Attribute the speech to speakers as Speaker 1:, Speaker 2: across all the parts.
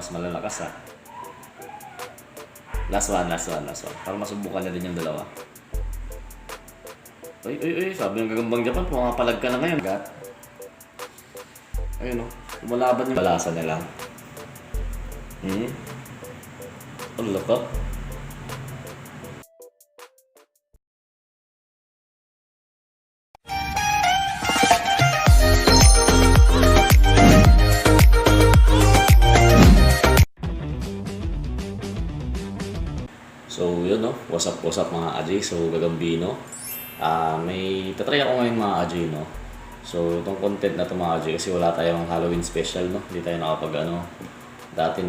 Speaker 1: mas malalakas ha. Last one, last one, last one. Para masubukan na din yung dalawa. Ay, sabi ng gagambang Japan, pumapalag ka na ngayon. Gat. Ayun o, lumalaban yung balasa na lang. Ano ka? So yun no, what's up mga Aji, so Gagambino. May tatry ako ngayon mga Aji no. So itong content na ito mga Aji kasi wala tayong Halloween special no. Hindi tayo nakapag ano. Dati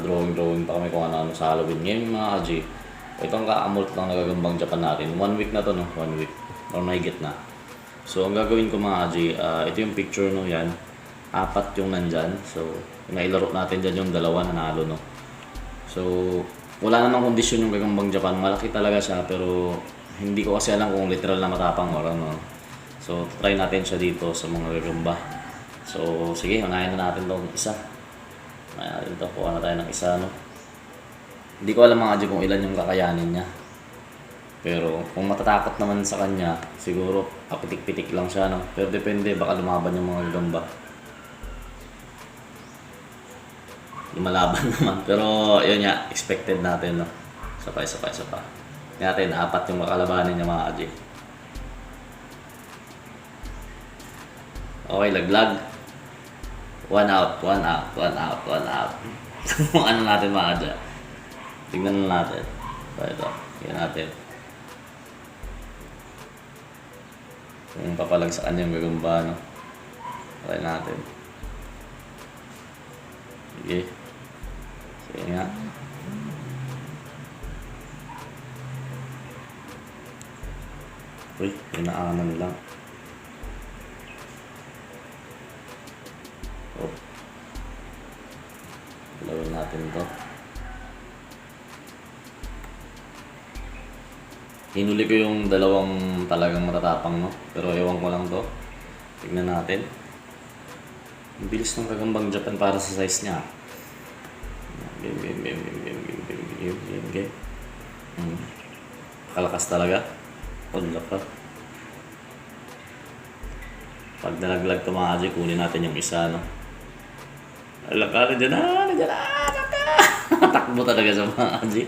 Speaker 1: drawing pa kami kung ano sa Halloween. Ngayon mga Aji, itong kaamult lang nagagambang Japan natin. 1 week na to no, 1 week. Or mahigit na. So ang gagawin ko mga Aji, ito yung picture no yan. 4 yung nandyan. So nailaro natin dyan yung dalawa na nalo no. So wala namang kondisyon yung gagambang Japan. Malaki talaga siya pero hindi ko kasi alam kung literal na matapang or ano. So try natin siya dito sa mga gagamba. So sige, unahin na natin itong isa. Unahin natin ito. Kuha na tayo ng isa no. Hindi ko alam mga Adyo kung ilan yung kakayanin niya. Pero kung matatakot naman sa kanya, siguro kapitik-pitik lang siya no. Pero depende, baka lumaban yung mga gagamba. Lumalaban naman. Pero yun nga, expected natin no. Isa pa. Natin, 4 yung makalabanin niya mga Aji. Okay, laglag. 1 out. Ano natin mga Aji? Tignan na natin. Ito, tignan natin. Kung papalag sa kanya yung gagamba no. Try natin. Sige. Sige nga. Uy, inaanan lang. Oh. Lawin natin to. Hinuli ko yung dalawang talagang matatapang no. Pero ewan ko lang to. Tignan natin. Ang bilis ng gagambang Japan para sa size niya. Game. Kalakas talaga. Wala pa. Pag nalaglag ito mga Aji, kunin natin yung isa no. Wala ka, nandiyan na. Takbo talaga sa mga Aji.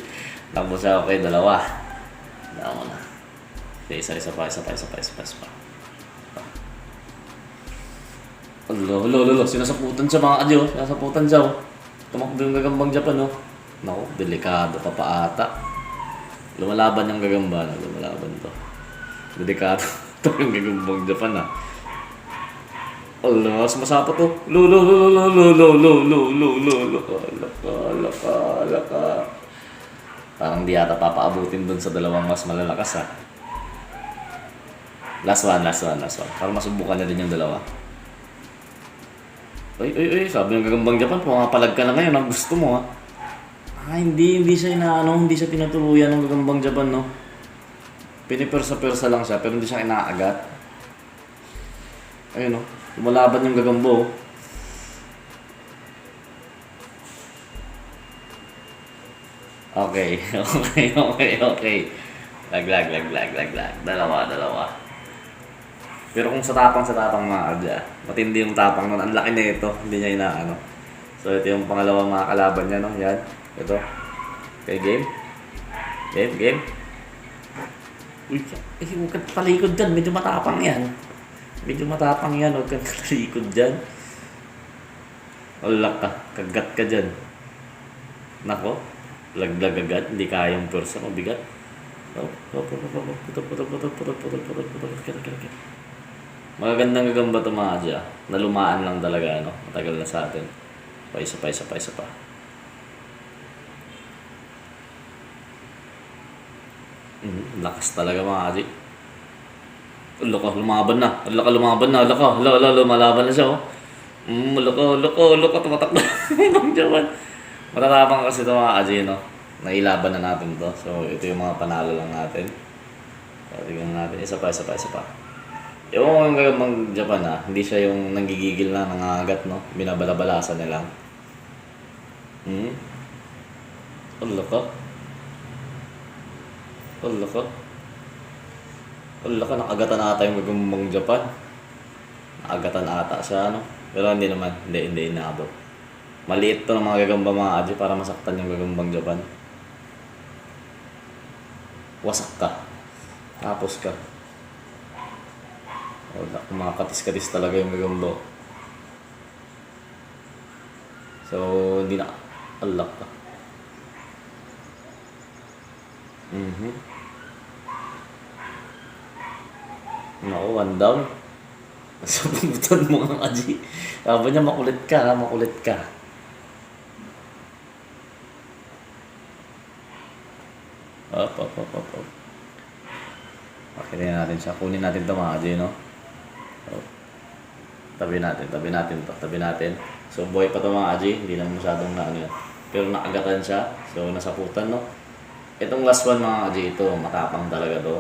Speaker 1: Takbo siya, okay, dalawa. Dalawa na. Okay, isa pa. Lolo, sinasaputan siya mga Adyo. Sinasaputan siya oh. Tumakbo yung gagambang Japan oh. Naku, delikado pa ata. Lumalaban yung gagamba na. Lumalaban to. Delikado. Ito yung gagambang Japan ah. Allah, sumasapa to. Lolo. Alaka. Parang di yata papaabutin dun sa dalawang mas malalakas ah. Last one. Para masubukan na din yung dalawa. Ay, sabi ng gagambang Japan, pumapalag ka na ngayon, ang gusto mo ha. Hindi siya hindi siya tinutuluyan ng gagambang Japan no. Pinipersa-persa lang siya, pero hindi siya inaagat. Ayun no, lumalaban yung gagambo. Okay. Laglag. Dalawa. Pero kung sa tapang mga Adya, matindi yung tapang nun. Ang laki na ito, hindi niya inaano. So ito yung pangalawang mga kalaban niya, no? Yan, ito. Okay, game. Uy, huwag kang talikod dyan. Medyo matapang yan. Huwag kang talikod dyan. Wala ka, kagat ka dyan. Nako, laglag agad. Hindi kayang pursa, mabigat. Magagandang gagamba ito mga Adya. Nalumaan lang talaga, no? Matagal na sa atin. Isa pa. Lakas talaga mga Adya. Lumaban na. Lumalaban na siya, oh. Tumatakbo. Matatapang kasi ito mga Adya, no? Nailaban na natin to. So, ito yung mga panalo lang natin. So, tingnan natin. Isa pa. Ewan ko yung gagambang Japan ha, hindi siya yung nanggigigil na nangangagat no, binabalabalasan na lang. Hmm? Wala ka? Wala ka? Wala ka, nakagatan ata yung gagambang Japan. Nakagatan ata siya, ano? Pero hindi naman, hindi inaabot. Maliit to ng mga gagamba mga Aji para masaktan yung gagambang Japan. Wasak ka. Tapos ka. Wala, kumakatis-katis talaga yung gagamba. So, hindi na, alak ka. Naku, one down. Sa pumutan mo ang Aji. Sabi niya, makulit ka, ha? Makulit ka. Up. Pakinin natin siya. Kunin natin ito mga Aji, no? Oh. Tabi natin. So, buhay pa ito mga Aji. Hindi naman masyadong na ano yan. Pero nakagatan siya. So, nasaputan, no? Itong last one mga Aji, ito, matapang talaga to.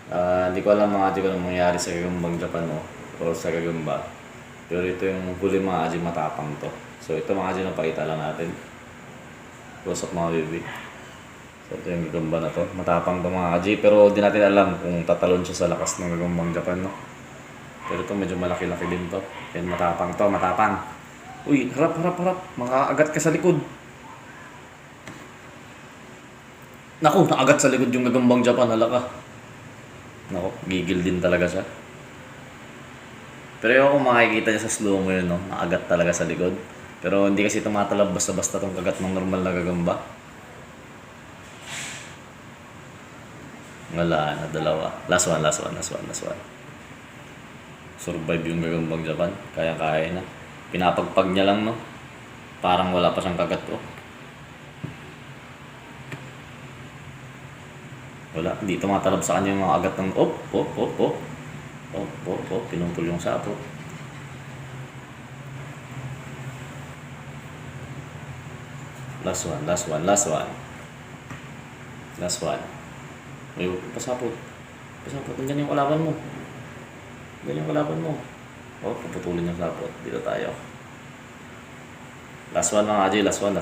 Speaker 1: Hindi ko alam mga Aji kung anong mangyari sa gagambang Japan mo o sa gagamba. Pero ito yung huli mga Aji, matapang to. So ito mga Aji, napakita lang natin. Close up mga baby. So ito yung gagamba na to. Matapang to mga Aji, pero di natin alam kung tatalon siya sa lakas ng gagambang Japan, no? Pero ito medyo malaki-laki din to. Yan, matapang to, matapang. Uy, harap. Makaagat ka sa likod. Naku, naagat sa likod yung gagambang Japan, hala ka. Naku, gigil din talaga siya. Pero yung kung makikita niya sa slow mo yun, no? Naagat talaga sa likod. Pero hindi kasi tumatalab basta-basta tong kagat ng normal na gagamba. Wala na, dalawa. Last one. Survive yung gagambang Japan. Kaya na. Pinapagpag niya lang, no? Parang wala pa siyang kagat, oh. Wala, hindi tumatalab sa kanya yung mga agat ng pinutol yung sapo. Last one. Ay, pasapot, nandiyan yung kalaban mo. Oh, puputulin yung sapot. Dito tayo. Last one mga Aji, last one.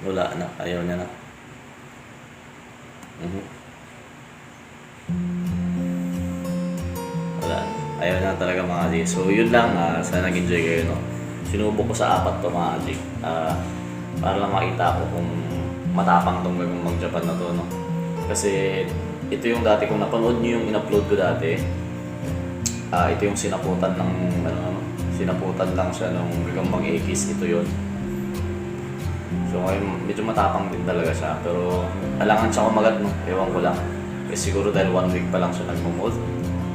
Speaker 1: Wala na, ayaw niya na. Wala na, ayaw na talaga mga Aji. So yun lang, sana nag-enjoy kayo, no? Sinubok ko sa 4 to mga Aji. Para lang makita ko kung matapang tong gagambang Japan na to, no? Kasi ito yung dati kung napanood nyo yung in-upload ko dati. Ito yung sinaputan ng sinaputan lang siya ng gagambang X. Ito yun. So ngayon, medyo matapang din talaga siya. Pero alangan siya kumagat, no? Ewan ko lang. Kasi siguro dahil 1 week pa lang siya nagmumold.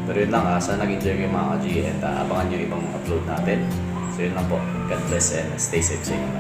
Speaker 1: Pero yun lang, sana nag-enjoy kayo mga G. And abangan nyo yung ibang upload natin. So yun lang po. God bless and stay safe sa inyo.